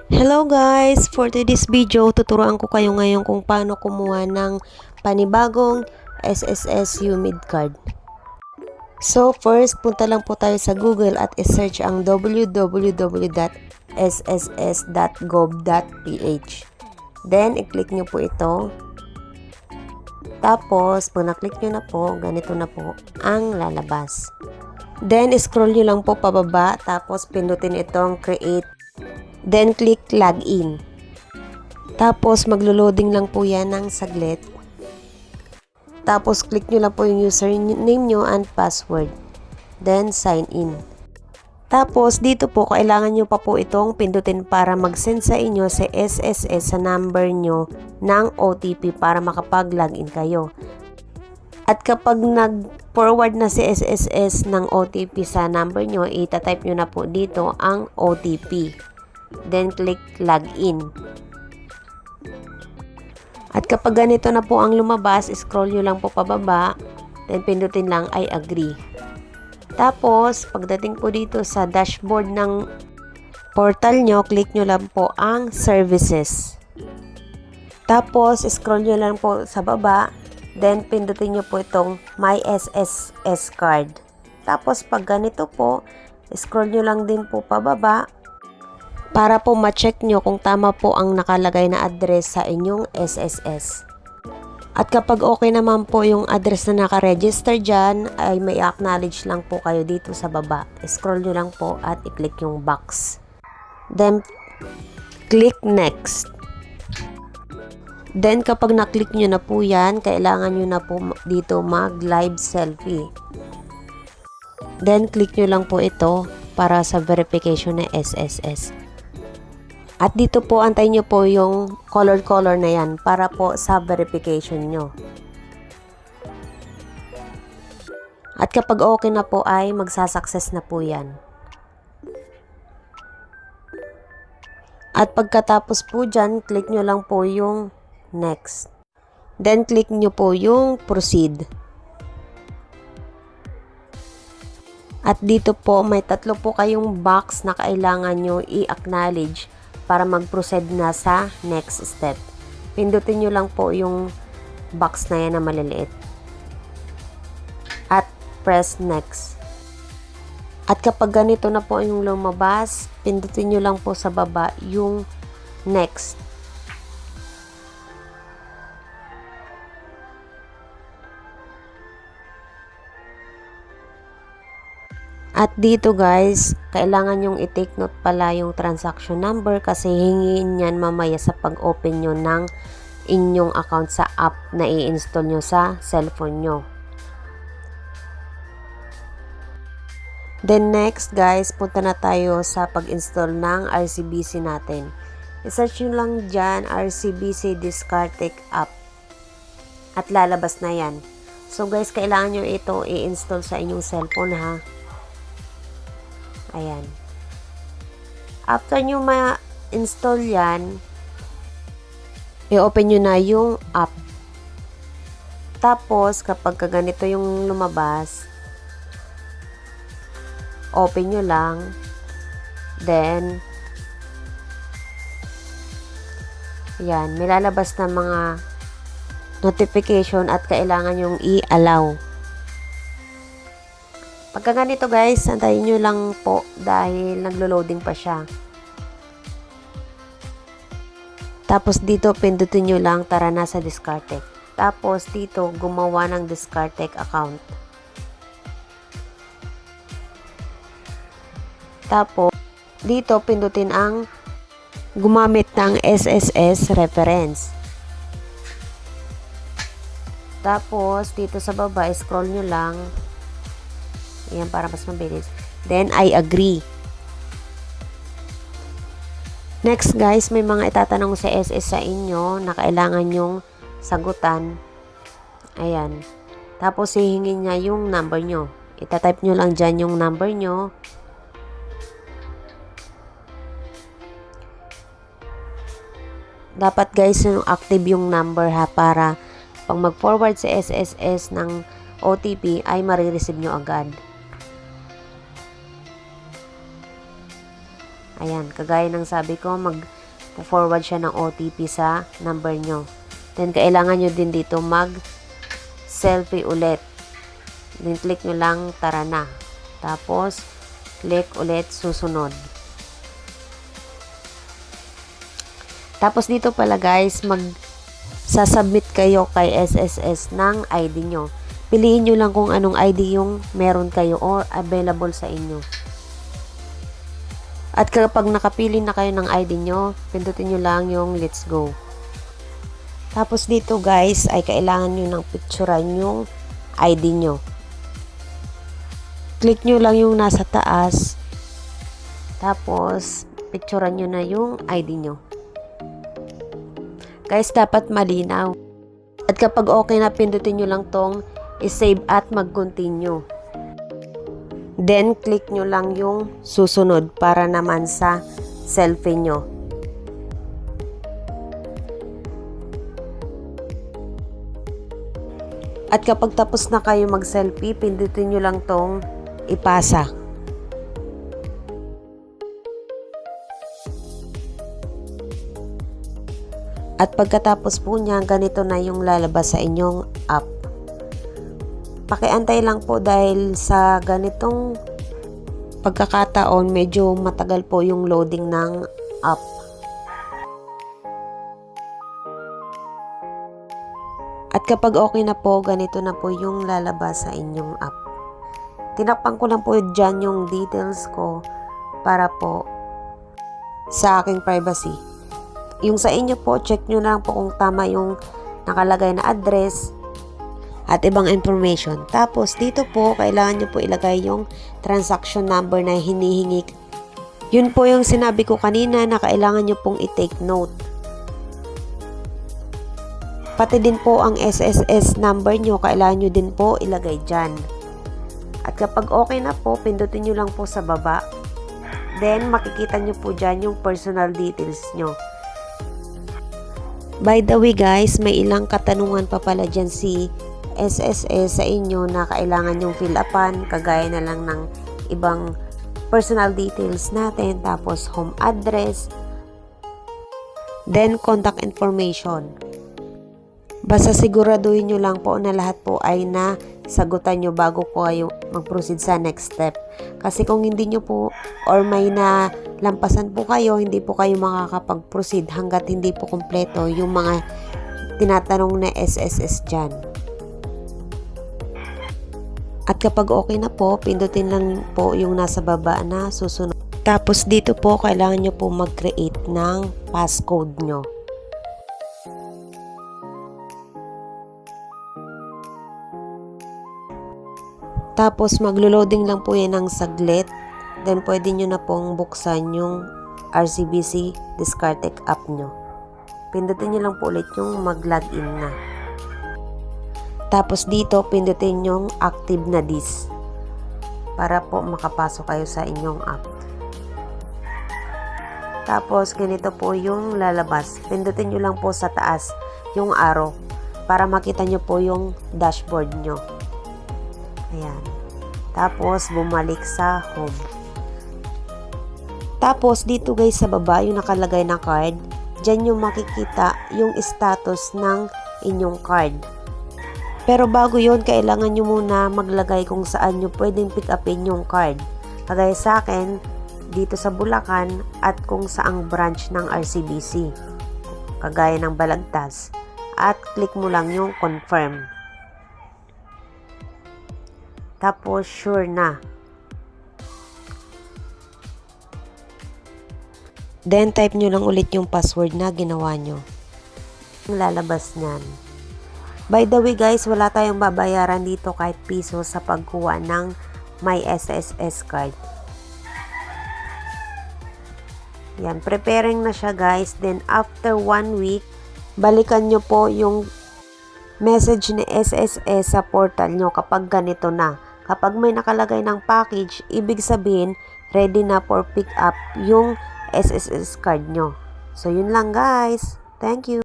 Hello guys! For today's video, tuturuan ko kayo ngayon kung paano kumuha ng panibagong SSS UMID card. So first, punta lang po tayo sa Google at isearch ang www.sss.gov.ph. Then, i-click nyo po ito. Tapos, pag na-click nyo na po, ganito na po ang lalabas. Then, scroll nyo lang po pababa, tapos pindutin itong create. Then, click login. Tapos, maglo-loading lang po yan ng saglit. Tapos, click nyo lang po yung username nyo and password. Then, sign in. Tapos, dito po, kailangan nyo pa po itong pindutin para mag-send sa inyo sa SSS sa number nyo ng OTP para makapag-login kayo. At kapag nag-forward na si SSS ng OTP sa number nyo, itatype nyo na po dito ang OTP. Then, click login. At kapag ganito na po ang lumabas, scroll nyo lang po pababa. Then, pindutin lang I agree. Tapos, pagdating po dito sa dashboard ng portal nyo, click nyo lang po ang services. Tapos, scroll nyo lang po sa baba. Then, pindutin nyo po itong My SSS card. Tapos, pag ganito po, scroll nyo lang din po pababa para po ma-check nyo kung tama po ang nakalagay na address sa inyong SSS. At kapag okay naman po yung address na nakaregister dyan, ay may acknowledge lang po kayo dito sa baba. Scroll nyo lang po at i-click yung box. Then, click next. Then, kapag na-click nyo na po yan, kailangan nyo na po dito mag-live selfie. Then, click nyo lang po ito para sa verification ng SSS. At dito po, antayin nyo po yung color na yan para po sa verification nyo. At kapag okay na po ay magsasucess na po yan. At pagkatapos po dyan, click nyo lang po yung next. Then, click nyo po yung proceed. At dito po, may tatlo po kayong box na kailangan nyo i-acknowledge para mag-proceed na sa next step. Pindutin nyo lang po yung box na yan na maliliit. At press next. At kapag ganito na po yung lumabas, pindutin nyo lang po sa baba yung next. At dito guys, kailangan yung i-take note pala yung transaction number kasi hingin yan mamaya sa pag-open nyo ng inyong account sa app na i-install nyo sa cellphone nyo. Then next guys, punta na tayo sa pag-install ng RCBC natin. I-search nyo lang dyan RCBC Discartec app. At lalabas na yan. So guys, kailangan nyo ito i-install sa inyong cellphone ha. Ayan. After nyo ma-install yan, i-open nyo na yung app. Tapos, kapag ganito yung lumabas, open nyo lang. Then, ayan, may lalabas na mga notification at kailangan yung i-allow. Pagka ganito guys, antayin nyo lang po dahil naglo-loading pa siya. Tapos dito, pindutin nyo lang tara na sa Discartec. Tapos dito, gumawa ng Discartec account. Tapos, dito pindutin ang gumamit ng SSS reference. Tapos, dito sa baba, scroll nyo lang. Ayan, para mas mabilis. Then, I agree. Next, guys, may mga itatanong sa SS sa inyo na kailangan nyong sagutan. Ayan. Tapos, hihingin niya yung number nyo. Itatype nyo lang dyan yung number nyo. Dapat, guys, yung active yung number ha, para pag mag-forward sa SSS ng OTP ay marireceive nyo agad. Ayan, kagaya ng sabi ko, mag-forward siya ng OTP sa number nyo. Then, kailangan nyo din dito mag-selfie ulit. Then, click nyo lang, tara na. Tapos, click ulit, susunod. Tapos, dito pala guys, sasubmit kayo kay SSS ng ID nyo. Piliin nyo lang kung anong ID yung meron kayo or available sa inyo. At kapag nakapili na kayo ng ID nyo, pindutin nyo lang yung let's go. Tapos dito guys, ay kailangan nyo ng picturean yung ID nyo. Click nyo lang yung nasa taas. Tapos, picturean nyo na yung ID nyo. Guys, dapat malinaw. At kapag okay na, pindutin nyo lang tong i-save at mag-continue. Then, click nyo lang yung susunod para naman sa selfie nyo. At kapag tapos na kayo mag-selfie, pindutin nyo lang tong ipasa. At pagkatapos po niya, ganito na yung lalabas sa inyong app. Pakiantay lang po dahil sa ganitong pagkakataon, medyo matagal po yung loading ng app. At kapag okay na po, ganito na po yung lalabas sa inyong app. Tinakpan ko lang po dyan yung details ko para po sa aking privacy. Yung sa inyo po, check nyo na lang po kung tama yung nakalagay na address at ibang information. Tapos, dito po, kailangan nyo po ilagay yung transaction number na hinihingi. Yun po yung sinabi ko kanina na kailangan nyo pong i-take note. Pati din po ang SSS number nyo, kailangan nyo din po ilagay dyan. At kapag okay na po, pindutin nyo lang po sa baba. Then, makikita nyo po dyan yung personal details nyo. By the way guys, may ilang katanungan pa pala dyan si SSS sa inyo na kailangan yung fill upan, kagaya na lang ng ibang personal details natin, tapos home address, then contact information. Basta siguraduhin nyo lang po na lahat po ay nasagutan nyo bago po kayo mag-proceed sa next step. Kasi kung hindi nyo po or may nalampasan po kayo, hindi po kayo makakapag-proceed hanggat hindi po kompleto yung mga tinatanong na SSS dyan. At kapag okay na po, pindutin lang po yung nasa baba na susunod. Tapos dito po, kailangan nyo po mag-create ng passcode nyo. Tapos maglo-loading lang po yan ng saglit. Then pwede nyo na pong buksan yung RCBC Discartec app nyo. Pindutin nyo lang po ulit yung mag-login na. Tapos dito, pindutin yung active na this para po makapasok kayo sa inyong app. Tapos ganito po yung lalabas. Pindutin nyo lang po sa taas yung arrow para makita nyo po yung dashboard nyo. Ayan. Tapos bumalik sa home. Tapos dito guys sa baba yung nakalagay na card, dyan yung makikita yung status ng inyong card. Pero bago yon, kailangan nyo muna maglagay kung saan nyo pwedeng pick upin yung card. Kagaya sa akin, dito sa Bulacan at kung saang branch ng RCBC. Kagaya ng Balagtas. At click mo lang yung confirm. Tapos sure na. Then type nyo lang ulit yung password na ginawa nyo. Lalabas nyan. By the way guys, wala tayong babayaran dito kahit piso sa pagkuha ng My SSS card. Yan, preparing na siya guys. Then after 1 week, balikan nyo po yung message ni SSS sa portal nyo kapag ganito na. Kapag may nakalagay ng package, ibig sabihin, ready na for pick up yung SSS card nyo. So, yun lang guys. Thank you.